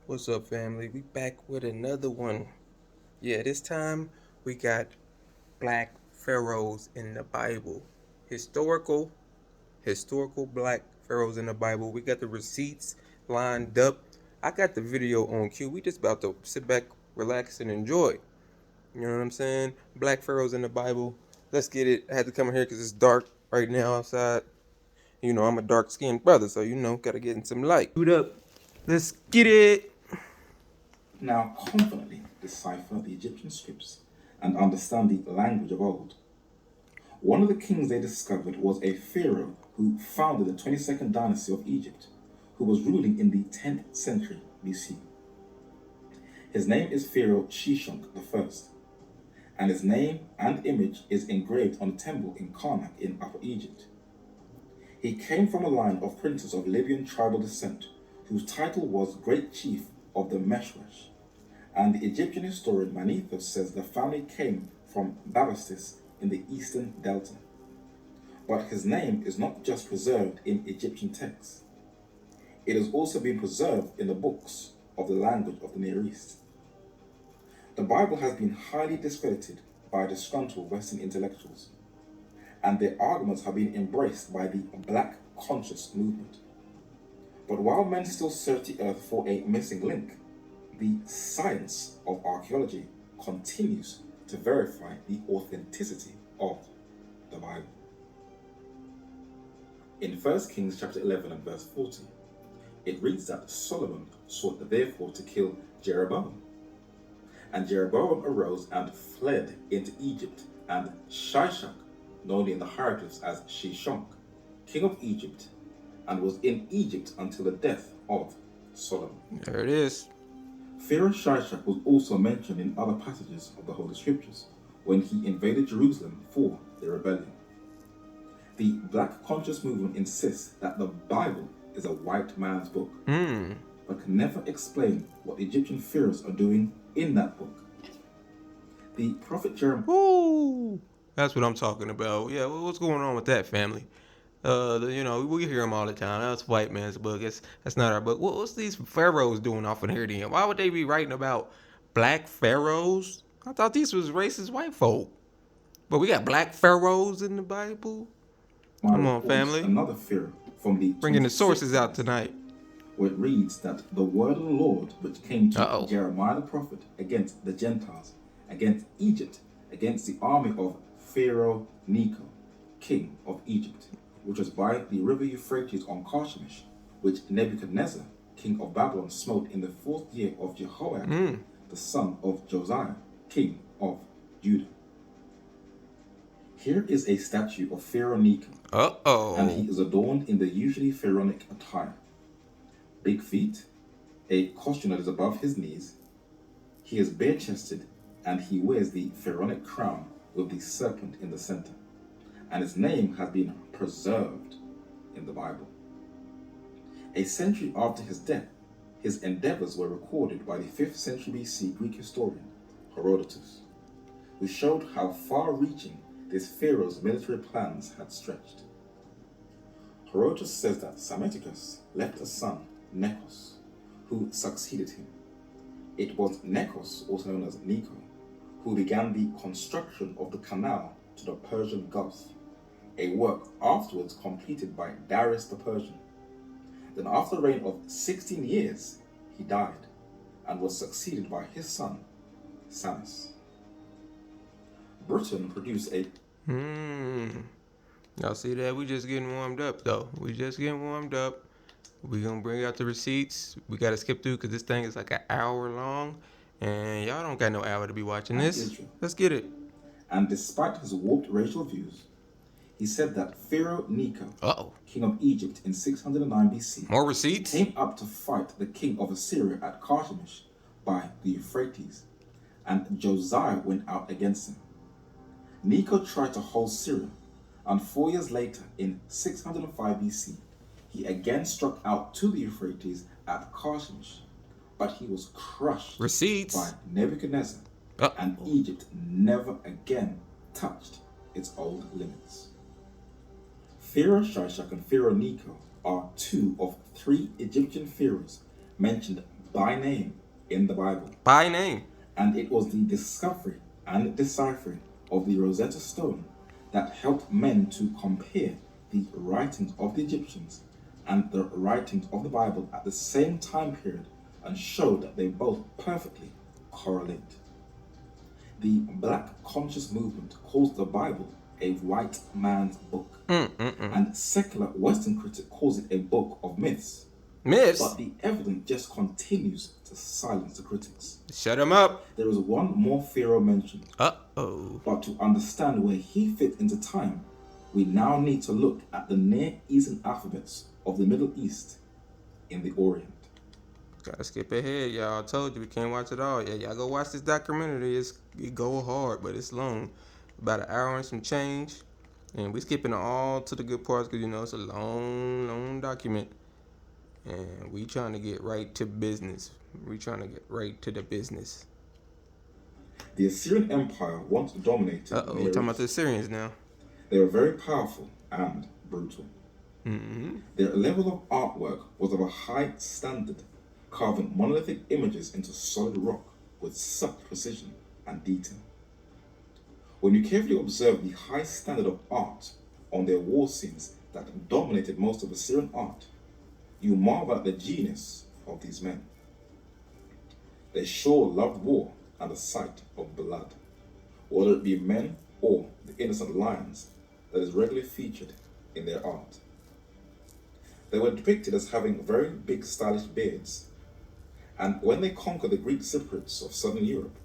What's up, family? We back with another one. Yeah, this time we got black pharaohs in the Bible. Historical, historical black pharaohs in the Bible. We got the receipts lined up. I got the video on cue. We just about to sit back, relax, and enjoy. You know what I'm saying? Black pharaohs in the Bible. Let's get it. I had to come in here because it's dark right now outside. You know, I'm a dark-skinned brother, so gotta get in some light. Boot up. Let's get it. Now confidently decipher the Egyptian scripts and understand the language of old. One of the kings they discovered was a pharaoh who founded the 22nd dynasty of Egypt, who was ruling in the 10th century BC. His name is Pharaoh Shishonk I, and his name and image is engraved on a temple in Karnak in Upper Egypt. He came from a line of princes of Libyan tribal descent, whose title was Great Chief of the Meshresh, and the Egyptian historian Manethus says the family came from Babastis in the eastern delta. But his name is not just preserved in Egyptian texts, it has also been preserved in the books of the language of the Near East. The Bible has been highly discredited by disgruntled Western intellectuals, and their arguments have been embraced by the Black conscious movement. But while men still search the earth for a missing link, the science of archaeology continues to verify the authenticity of the Bible. In 1 Kings chapter 11 and verse 40, it reads that Solomon sought therefore to kill Jeroboam. And Jeroboam arose and fled into Egypt, and Shishak, known in the hieroglyphs as Shishonk, king of Egypt, and was in Egypt until the death of Solomon. There it is. Pharaoh Shishak was also mentioned in other passages of the Holy Scriptures when he invaded Jerusalem for the rebellion. The Black conscious movement insists that the Bible is a white man's book, but can never explain what Egyptian pharaohs are doing in that book. The prophet Jeremiah. Woo! That's what I'm talking about. Yeah, what's going on with that, family? We hear them all the time. That's white man's book. That's not our book. What's these pharaohs doing off in here then? Why would they be writing about black pharaohs? I thought these was racist white folk. But we got black pharaohs in the Bible. Come on, family. Another pharaoh from the bringing the sources out tonight. Where it reads that the word of the Lord which came to Jeremiah the prophet against the Gentiles, against Egypt, against the army of Pharaoh Necho, king of Egypt, which was by the river Euphrates on Carchemish, which Nebuchadnezzar, king of Babylon, smote in the 4th year of Jehoiakim, the son of Josiah, king of Judah. Here is a statue of Pharaoh Necho, and he is adorned in the usually pharaonic attire. Big feet, a costume that is above his knees, he is bare-chested, and he wears the pharaonic crown with the serpent in the center, and his name has been preserved in the Bible. A century after his death, his endeavors were recorded by the 5th century BC Greek historian Herodotus, who showed how far-reaching this pharaoh's military plans had stretched. Herodotus says that Psammetichus left a son, Necos, who succeeded him. It was Necos, also known as Necho, who began the construction of the canal to the Persian Gulf, a work afterwards completed by Darius the Persian. Then after a reign of 16 years, he died and was succeeded by his son, Samis. Britain produced a... Y'all see that? We just getting warmed up, though. We just getting warmed up. We gonna bring out the receipts. We gotta skip through because this thing is like an hour long, and y'all don't got no hour to be watching this. Let's get it. And despite his warped racial views, he said that Pharaoh Necho, king of Egypt in 609 BC, more receipts, came up to fight the king of Assyria at Carchemish by the Euphrates, and Josiah went out against him. Necho tried to hold Syria, and 4 years later, in 605 BC, he again struck out to the Euphrates at Carchemish, but he was crushed by Nebuchadnezzar, and Egypt never again touched its old limits. Pharaoh Shishak and Pharaoh Necho are 2 of 3 Egyptian pharaohs mentioned by name in the Bible. By name. And it was the discovery and deciphering of the Rosetta Stone that helped men to compare the writings of the Egyptians and the writings of the Bible at the same time period and show that they both perfectly correlate. The Black conscious movement calls the Bible a white man's book, and secular Western critics calls it a book of myths. Myths? But the evidence just continues to silence the critics. Shut him up. There is one more Pharaoh mentioned. Uh-oh. But to understand where he fit into time, we now need to look at the Near Eastern alphabets of the Middle East in the Orient. Gotta skip ahead, y'all. I told you we can't watch it all. Yeah, y'all go watch this documentary. It go hard, but it's long. About an hour and some change. And we skipping all to the good parts because, you know, it's a long document. And we trying to get right to business. We trying to get right to the business. The Assyrian Empire once dominated the Uh-oh, Near we're talking East. about the Assyrians now. They were very powerful and brutal. Their level of artwork was of a high standard, carving monolithic images into solid rock with such precision and detail. When you carefully observe the high standard of art on their wall scenes that dominated most of Assyrian art, you marvel at the genius of these men. They sure loved war and the sight of blood, whether it be men or the innocent lions that is regularly featured in their art. They were depicted as having very big stylish beards, and when they conquered the Greek Cypriots of southern Europe,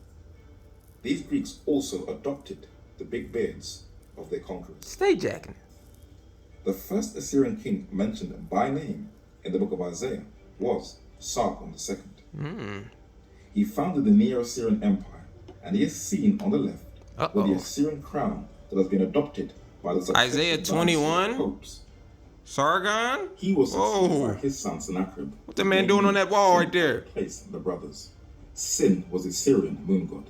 these Greeks also adopted the big beards of their conquerors. Stay jacking. The first Assyrian king mentioned by name in the book of Isaiah was Sargon II. He founded the Neo-Assyrian Empire, and he is seen on the left with the Assyrian crown that has been adopted by the Isaiah 21? popes. Sargon? He was succeeded by his son Sennacherib. What the man doing on that wall right there? Replaced the brothers. Sin was the Syrian moon god.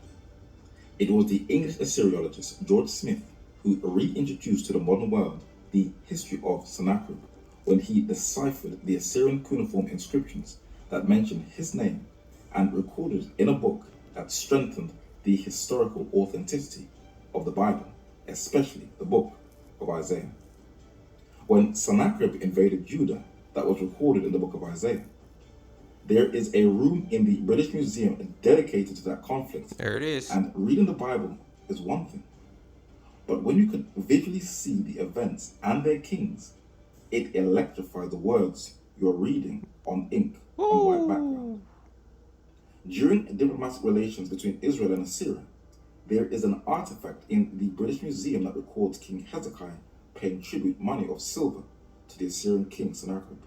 It was the English Assyriologist George Smith who reintroduced to the modern world the history of Sennacherib when he deciphered the Assyrian cuneiform inscriptions that mentioned his name and recorded in a book that strengthened the historical authenticity of the Bible, especially the book of Isaiah. When Sennacherib invaded Judah, that was recorded in the book of Isaiah, there is a room in the British Museum dedicated to that conflict. There it is. And reading the Bible is one thing, but when you can visually see the events and their kings, it electrifies the words you're reading on ink on white background. During diplomatic relations between Israel and Assyria, there is an artifact in the British Museum that records King Hezekiah paying tribute money of silver to the Assyrian king Sennacherib.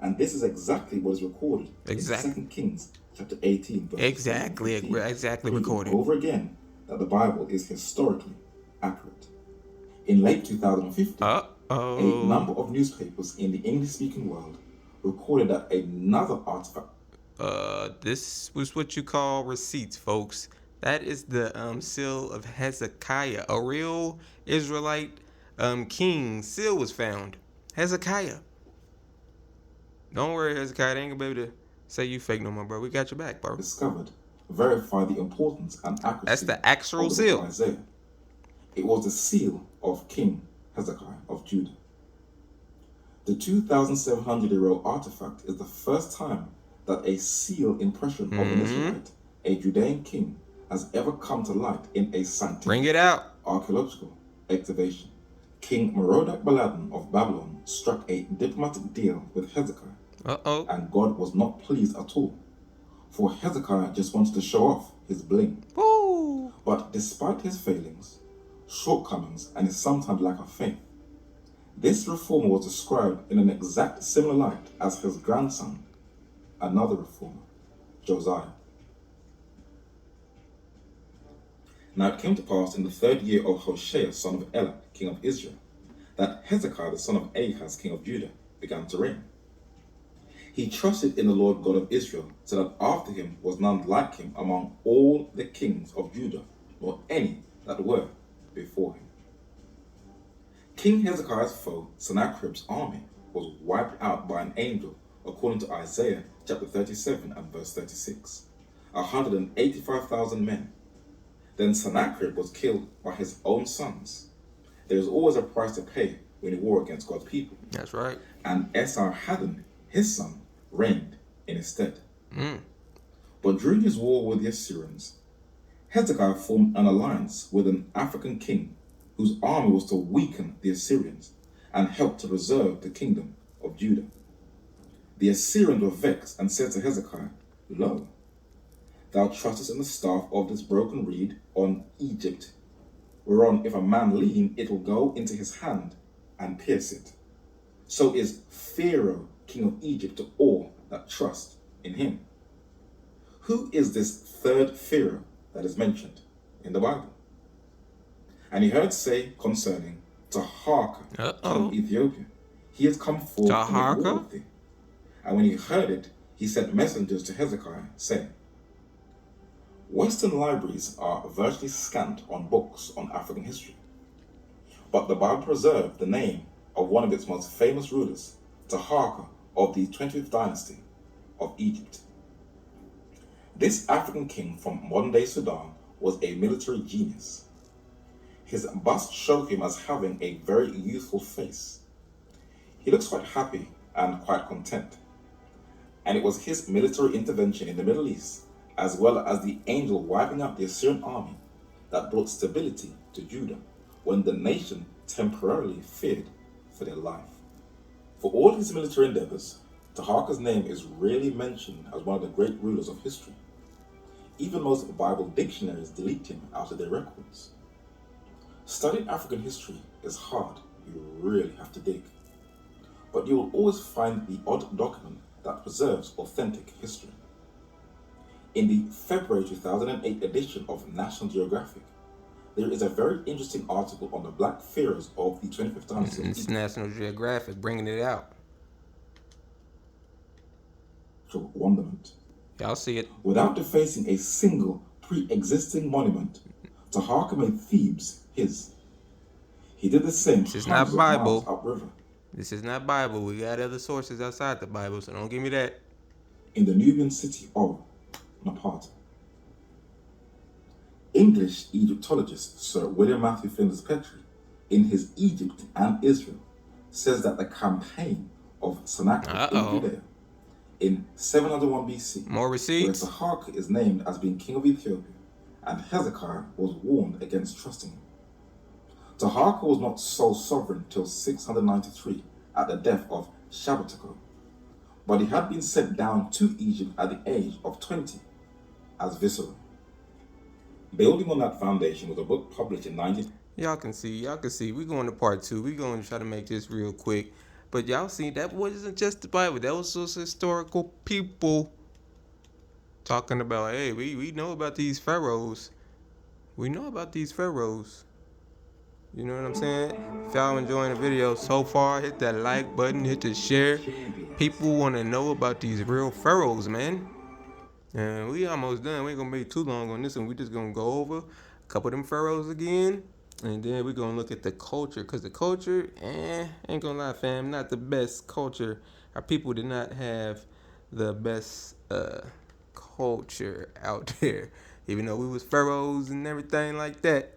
And this is exactly what is recorded in 2 Kings chapter 18, verse Exactly 15, recorded. Over again that the Bible is historically accurate. In late 2015, a number of newspapers in the English-speaking world recorded that another artifact. This was what you call receipts, folks. That is the seal of Hezekiah, a real Israelite king seal was found. Hezekiah. Don't worry, Hezekiah. They ain't gonna be able to say you fake no more, bro. We got your back, bro. Discovered verify the importance and accuracy. That's the actual of the seal. Isaiah. It was the seal of King Hezekiah of Judah. The 2,700-year-old artifact is the first time that a seal impression of an Israelite, a Judean king, has ever come to light in a scientific Bring it out. archaeological excavation. King Merodach Baladan of Babylon struck a diplomatic deal with Hezekiah, and God was not pleased at all, for Hezekiah just wanted to show off his bling. Woo. But despite his failings, shortcomings, and his sometimes lack of faith, this reformer was described in an exact similar light as his grandson, another reformer, Josiah. Now it came to pass in the 3rd year of Hoshea, son of Elah, king of Israel, that Hezekiah, the son of Ahaz, king of Judah, began to reign. He trusted in the Lord God of Israel, so that after him was none like him among all the kings of Judah, nor any that were before him. King Hezekiah's foe, Sennacherib's army, was wiped out by an angel, according to Isaiah chapter 37 and verse 36. 185,000 men. Then Sennacherib was killed by his own sons. There is always a price to pay when you war against God's people. That's right. And Esarhaddon, his son, reigned in his stead. Mm. But during his war with the Assyrians, Hezekiah formed an alliance with an African king whose army was to weaken the Assyrians and help to preserve the kingdom of Judah. The Assyrians were vexed and said to Hezekiah, Lo, thou trustest in the staff of this broken reed on Egypt, whereon if a man lean, it will go into his hand and pierce it. So is Pharaoh, king of Egypt, to all that trust in him. Who is this third Pharaoh that is mentioned in the Bible? And he heard say concerning Taharka, king of Ethiopia, he has come forth to make war with thee. And when he heard it, he sent messengers to Hezekiah, saying, Western libraries are virtually scant on books on African history, but the Bible preserved the name of one of its most famous rulers, Taharka of the 25th dynasty of Egypt. This African king from modern-day Sudan was a military genius. His bust showed him as having a very youthful face. He looks quite happy and quite content. And it was his military intervention in the Middle East, as well as the angel wiping out the Assyrian army, that brought stability to Judah when the nation temporarily feared for their life. For all his military endeavors, Taharka's name is rarely mentioned as one of the great rulers of history. Even most Bible dictionaries delete him out of their records. Studying African history is hard, you really have to dig. But you will always find the odd document that preserves authentic history. In the February 2008 edition of National Geographic, there is a very interesting article on the Black Pharaohs of the 25th dynasty. It's National Geographic bringing it out. To wonderment. Y'all see it. Without defacing a single pre-existing monument, Taharka made Thebes his. He did the same. This is not Bible. Upriver. This is not Bible. We got other sources outside the Bible, so don't give me that. In the Nubian city of Napata. English Egyptologist Sir William Matthew Flinders Petrie, in his Egypt and Israel, says that the campaign of Sennacherib in Judea in 701 BC, more receipts, where Taharka is named as being king of Ethiopia, and Hezekiah was warned against trusting him. Taharka was not sole sovereign till 693 at the death of Shabbatako, but he had been sent down to Egypt at the age of 20 as viceroy. Building on that foundation was a book published in 19... Y'all can see. We're going to part 2. We're going to try to make this real quick. But y'all see, that wasn't just the Bible. That was just historical people talking about, hey, we know about these pharaohs. We know about these pharaohs. You know what I'm saying? If y'all enjoying the video so far, hit that like button, hit the share. People want to know about these real pharaohs, man. And we almost done. We ain't gonna be too long on this one. We just gonna go over a couple of them pharaohs again, and then we're gonna look at the culture, cause the culture, ain't gonna lie, fam, not the best culture. Our people did not have the best culture out there, even though we was pharaohs and everything like that.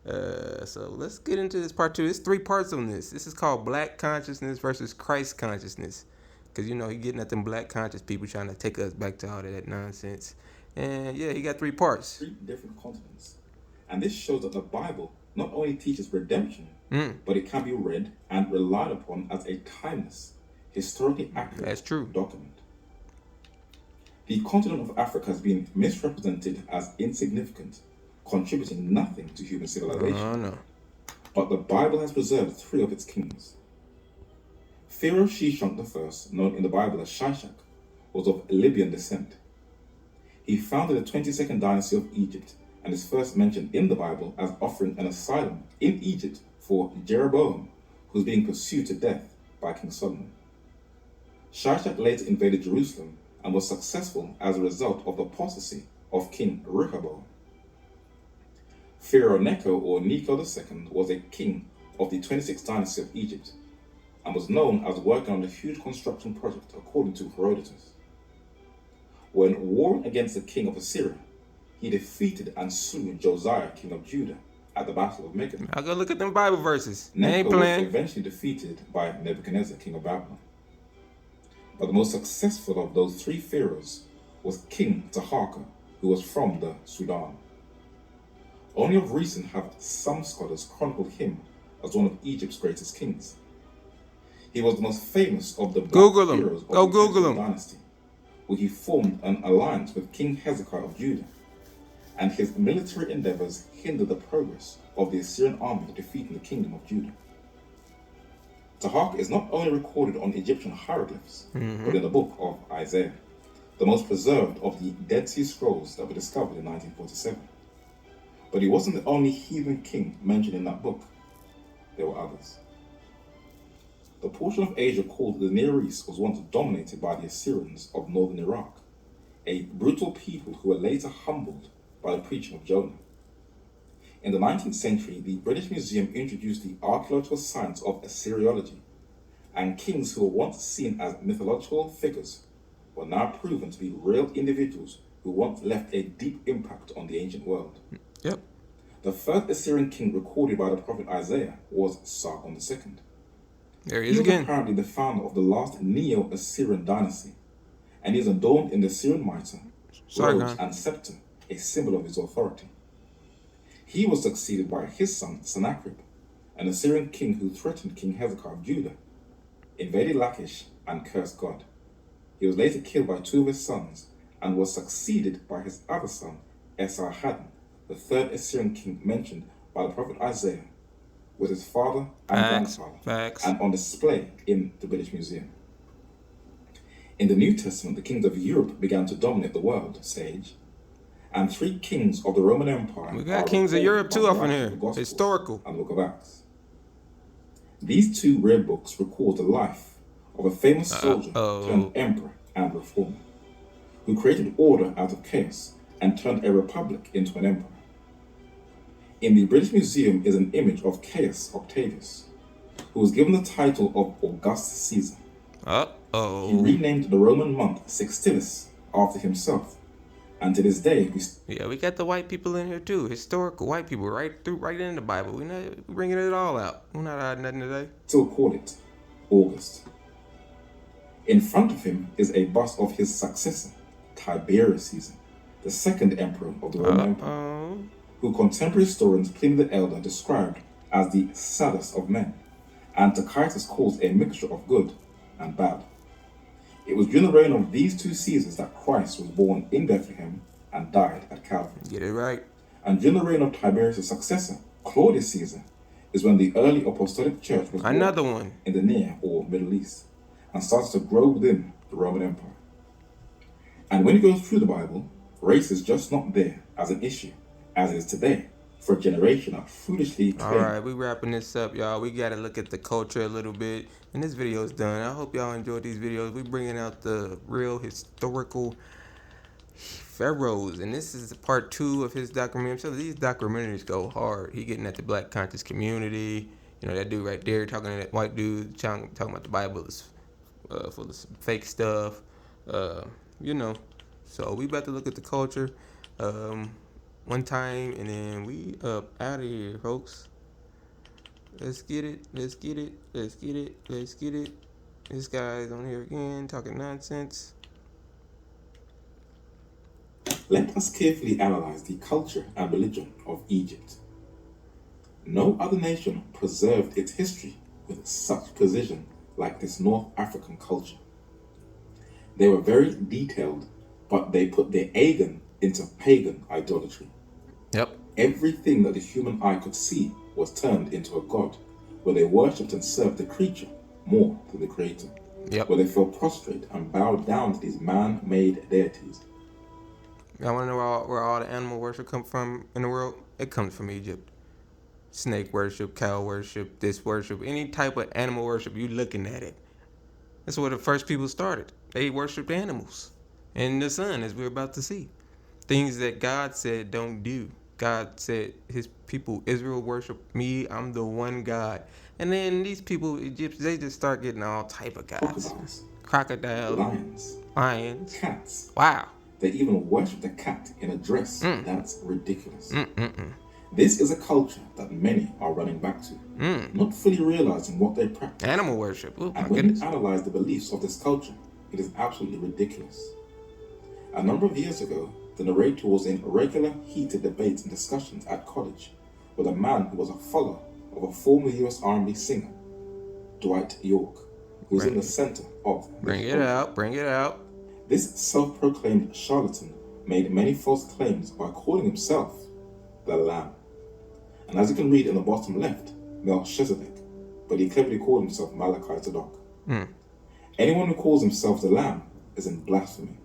So let's get into this part 2. It's 3 parts on this. This is called Black Consciousness versus Christ Consciousness. Because, you know, he getting at them black conscious people trying to take us back to all of that nonsense. And, yeah, he got 3 parts. 3 different continents. And this shows that the Bible not only teaches redemption, but it can be read and relied upon as a timeless, historically accurate document. The continent of Africa has been misrepresented as insignificant, contributing nothing to human civilization. Oh, no. But the Bible has preserved 3 of its kings. Pharaoh Shishak I, known in the Bible as Shishak, was of Libyan descent. He founded the 22nd dynasty of Egypt and is first mentioned in the Bible as offering an asylum in Egypt for Jeroboam, who was being pursued to death by King Solomon. Shishak later invaded Jerusalem and was successful as a result of the apostasy of King Rehoboam. Pharaoh Necho, or Necho II, was a king of the 26th dynasty of Egypt, and was known as working on a huge construction project according to Herodotus. When warring against the king of Assyria, he defeated and slew Josiah, king of Judah, at the Battle of Megiddo. I'll go look at them Bible verses. I ain't Necho was playing. eventually defeated by Nebuchadnezzar, king of Babylon. But the most successful of those three pharaohs was King Taharka, who was from the Sudan. Only of recent have some scholars chronicled him as one of Egypt's greatest kings. He was the most famous of the black pharaohs of the Pharaoh dynasty, where he formed an alliance with King Hezekiah of Judah, and his military endeavors hindered the progress of the Assyrian army defeating the kingdom of Judah. Taharka is not only recorded on Egyptian hieroglyphs, but in the book of Isaiah, the most preserved of the Dead Sea Scrolls that were discovered in 1947. But he wasn't the only heathen king mentioned in that book. There were others. The portion of Asia called the Near East was once dominated by the Assyrians of northern Iraq, a brutal people who were later humbled by the preaching of Jonah. In the 19th century, the British Museum introduced the archaeological science of Assyriology, and kings who were once seen as mythological figures were now proven to be real individuals who once left a deep impact on the ancient world. Yep. The first Assyrian king recorded by the prophet Isaiah was Sargon II. There he is He was again. apparently the founder of the last Neo-Assyrian dynasty, and he is adorned in the Assyrian mitre, robes, and scepter, a symbol of his authority. He was succeeded by his son Sennacherib, an Assyrian king who threatened King Hezekiah of Judah, invaded Lachish, and cursed God. He was later killed by two of his sons and was succeeded by his other son Esarhaddon, the third Assyrian king mentioned by the prophet Isaiah, with his father and grandfather, and on display in the British Museum. In the New Testament, the kings of Europe began to dominate the world, sage, and three kings of the Roman Empire. We got kings of Europe too up in here. Historical. And the Book of Acts. These two rare books record the life of a famous soldier turned emperor and reformer, who created order out of chaos and turned a republic into an empire. In the British Museum is an image of Caius Octavius, who was given the title of Augustus Caesar. He renamed the Roman month Sextilis after himself, and to this day we got the white people in here too. Historical white people right in the Bible. We're bringing it all out. We're not hiding nothing today. Still call it August. In front of him is a bust of his successor, Tiberius Caesar, the second emperor of the Roman Empire, who contemporary historians Pliny the Elder described as the saddest of men, and Tacitus calls a mixture of good and bad. It was during the reign of these two Caesars that Christ was born in Bethlehem and died at Calvary. Get it right. And during the reign of Tiberius' successor, Claudius Caesar, is when the early apostolic church was born in the Near or Middle East and started to grow within the Roman Empire. And when you go through the Bible, race is just not there as an issue, as it is today, for a generation that foolishly claimed. Alright, we wrapping this up, y'all. We got to look at the culture a little bit. And this video is done. I hope y'all enjoyed these videos. We bringing out the real historical pharaohs. And this is part 2 of his documentary. So these documentaries go hard. He getting at the black conscious community. You know, that dude right there talking to that white dude, talking about the Bible is full of some fake stuff. You know. So we about to look at the culture. One time, and then we up out of here, folks. Let's get it. Let's get it. Let's get it. Let's get it. This guy's on here again talking nonsense. Let us carefully analyze the culture and religion of Egypt. No other nation preserved its history with such precision like this North African culture. They were very detailed, but they put their Agan into pagan idolatry. Yep. Everything that the human eye could see was turned into a god, where they worshipped and served the creature more than the creator. Yep. Where they fell prostrate and bowed down to these man-made deities. I want to know where all the animal worship come from in the world? It comes from Egypt. Snake worship, cow worship, this worship, any type of animal worship, you looking at it. That's where the first people started. They worshipped animals and the sun, as we're about to see. Things that God said don't do. God said his people, Israel, worship me. I'm the one God. And then these people, Egyptians, they just start getting all type of gods. Crocodiles. Lions. Cats. Wow. They even worshipped a cat in a dress. That's ridiculous. This is a culture that many are running back to, not fully realizing what they practice. Animal worship. Oh, my And when goodness. you analyze the beliefs of this culture, it is absolutely ridiculous. A number of years ago, the narrator was in regular heated debates and discussions at college with a man who was a follower of a former US Army singer, Dwight York, who was in the center of the Bring it out. Bring it out. This self-proclaimed charlatan made many false claims by calling himself the Lamb. And as you can read in the bottom left, Melchizedek, but he cleverly called himself Malachi Zadok. Anyone who calls himself the Lamb is in blasphemy.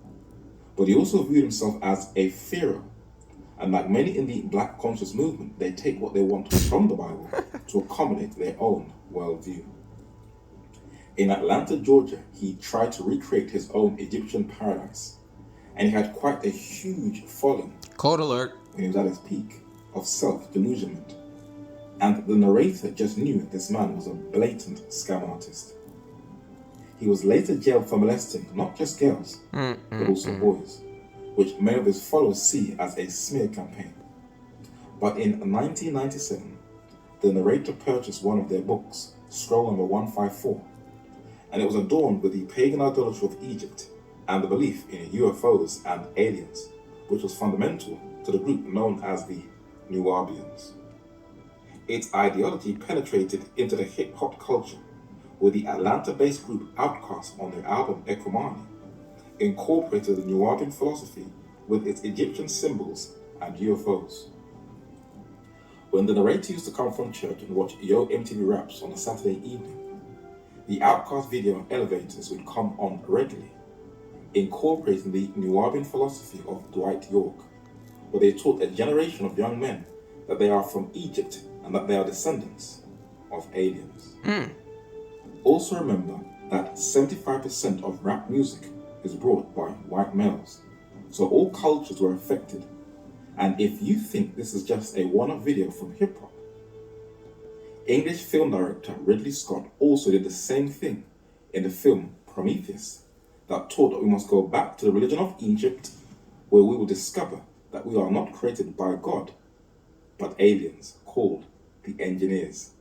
But he also viewed himself as a Pharaoh. And like many in the Black conscious movement, they take what they want from the Bible to accommodate their own worldview. In Atlanta, Georgia, he tried to recreate his own Egyptian paradise. And he had quite a huge following. Code alert. When he was at his peak of self-delusionment. And the narrator just knew this man was a blatant scam artist. He was later jailed for molesting not just girls, but also boys, which many of his followers see as a smear campaign. But in 1997, the narrator purchased one of their books, scroll number 154, and it was adorned with the pagan idolatry of Egypt and the belief in UFOs and aliens, which was fundamental to the group known as the Nubians. Its ideology penetrated into the hip-hop culture, with the Atlanta-based group Outkast on their album Ekomani incorporated the Nubian philosophy with its Egyptian symbols and UFOs. When the narrator used to come from church and watch Yo MTV Raps on a Saturday evening, the Outkast video elevators would come on regularly, incorporating the Nubian philosophy of Dwight York, where they taught a generation of young men that they are from Egypt and that they are descendants of aliens. Also remember that 75% of rap music is brought by white males, so all cultures were affected. And if you think this is just a one-off video from hip-hop, English film director Ridley Scott also did the same thing in the film Prometheus, that taught that we must go back to the religion of Egypt, where we will discover that we are not created by God, but aliens called the engineers.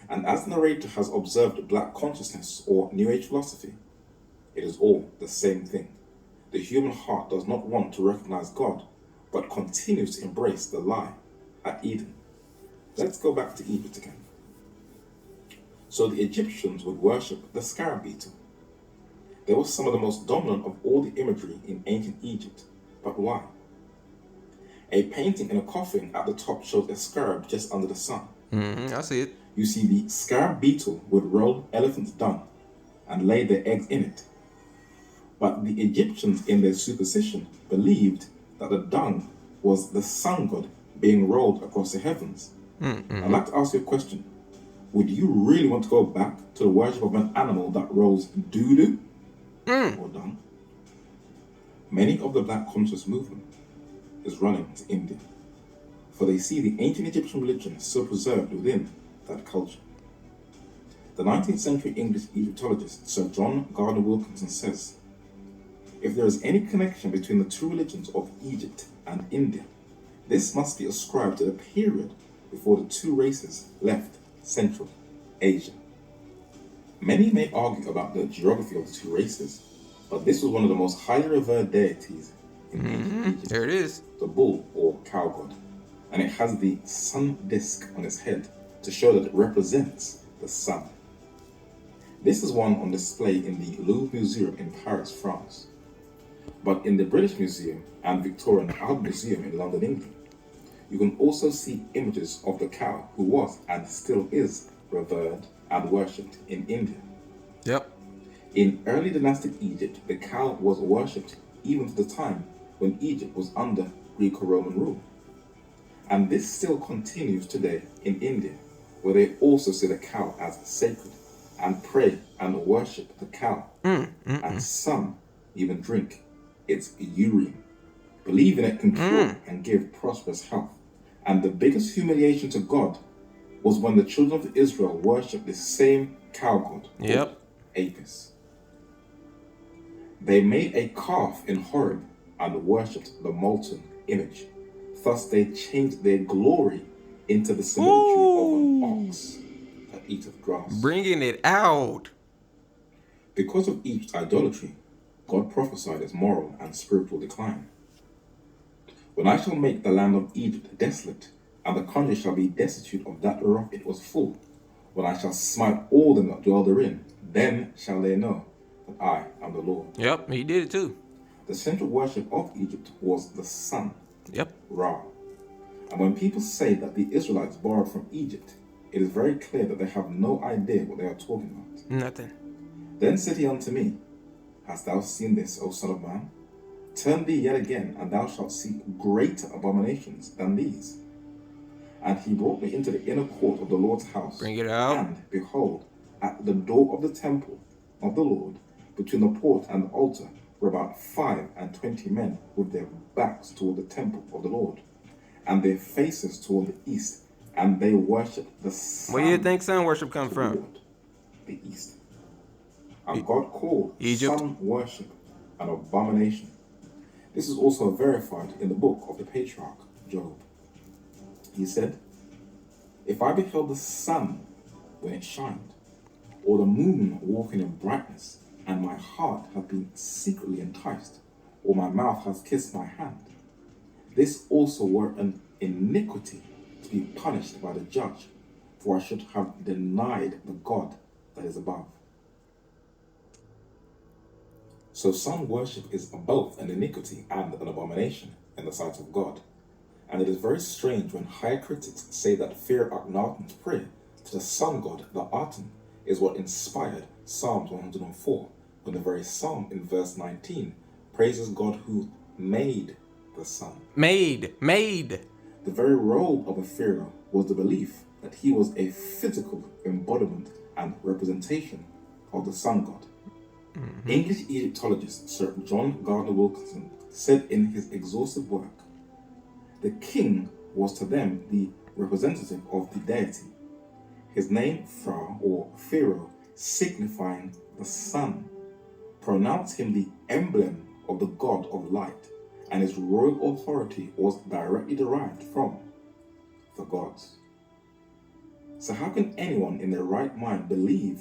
And as the narrator has observed Black consciousness or New Age philosophy, it is all the same thing. The human heart does not want to recognize God, but continues to embrace the lie at Eden. Let's go back to Egypt again. So the Egyptians would worship the scarab beetle. They were some of the most dominant of all the imagery in ancient Egypt. But why? A painting in a coffin at the top shows a scarab just under the sun. I see it. You see the scarab beetle would roll elephant's dung and lay their eggs in it. But the Egyptians, in their superstition, believed that the dung was the sun god being rolled across the heavens. I'd like to ask you a question. Would you really want to go back to the worship of an animal that rolls doo-doo or dung? Many of the Black conscious movement is running to India, for they see the ancient Egyptian religion still preserved within that culture. The 19th century English Egyptologist Sir John Gardner Wilkinson says, if there is any connection between the two religions of Egypt and India, this must be ascribed to the period before the two races left Central Asia. Many may argue about the geography of the two races, but this was one of the most highly revered deities in ancient Egypt. There it is. The bull or cow god, and it has the sun disk on its head to show that it represents the sun. This is one on display in the Louvre Museum in Paris, France. But in the British Museum and Victorian Albert Museum in London, England, you can also see images of the cow who was and still is revered and worshipped in India. Yep. In early dynastic Egypt, the cow was worshipped even to the time when Egypt was under Greco-Roman rule. And this still continues today in India, where they also see the cow as sacred and pray and worship the cow. And some even drink its urine, believing it can cure and give prosperous health. And the biggest humiliation to God was when the children of Israel worshipped the same cow god, Apis. They made a calf in Horeb and worshipped the molten image. Thus they changed their glory into the similitude of an ox that eateth grass. Bringing it out. Because of Egypt's idolatry, God prophesied its moral and spiritual decline. When I shall make the land of Egypt desolate, and the country shall be destitute of that whereof it was full, when I shall smite all them that dwell therein, then shall they know that I am the Lord. Yep, he did it too. The central worship of Egypt was the sun, Yep. Ra. And when people say that the Israelites borrowed from Egypt, it is very clear that they have no idea what they are talking about. Nothing. Then said he unto me, Hast thou seen this, O son of man? Turn thee yet again, and thou shalt see greater abominations than these. And he brought me into the inner court of the Lord's house. Bring it out. And behold, at the door of the temple of the Lord, between the porch and the altar, were about 25 men with their backs toward the temple of the Lord, and their faces toward the east, and they worshipped the sun. Where do you think sun worship come from? Toward the east. And God called Egypt. sun worship an abomination. This is also verified in the book of the patriarch Job. He said, If I beheld the sun when it shined, or the moon walking in brightness, and my heart hath been secretly enticed, or my mouth hath kissed my hand, this also were an iniquity to be punished by the judge, for I should have denied the God that is above. So sun worship is both an iniquity and an abomination in the sight of God. And it is very strange when higher critics say that Fear Akhenaten's prayer to the sun god, the Aten, is what inspired Psalms 104, when the very psalm in verse 19 praises God who made the sun. Made. The very role of a pharaoh was the belief that he was a physical embodiment and representation of the sun god. English Egyptologist Sir John Gardner Wilkinson said in his exhaustive work, the king was to them the representative of the deity. His name, Pharaoh or Pharaoh, signifying the sun, pronounced him the emblem of the god of light, and his royal authority was directly derived from the gods. So how can anyone in their right mind believe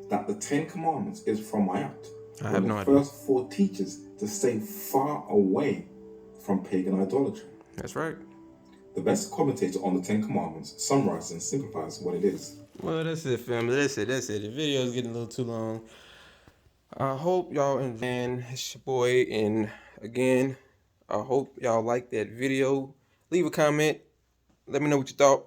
that the 10 Commandments is from Ma'at? I have no the idea. first 4 teaches to stay far away from pagan idolatry. That's right. The best commentator on the 10 Commandments summarizes and simplifies what it is. Well, that's it, family. That's it. The video is getting a little too long. I hope y'all enjoyed. It's your boy, and again, I hope y'all like that video. Leave a comment. Let me know what you thought.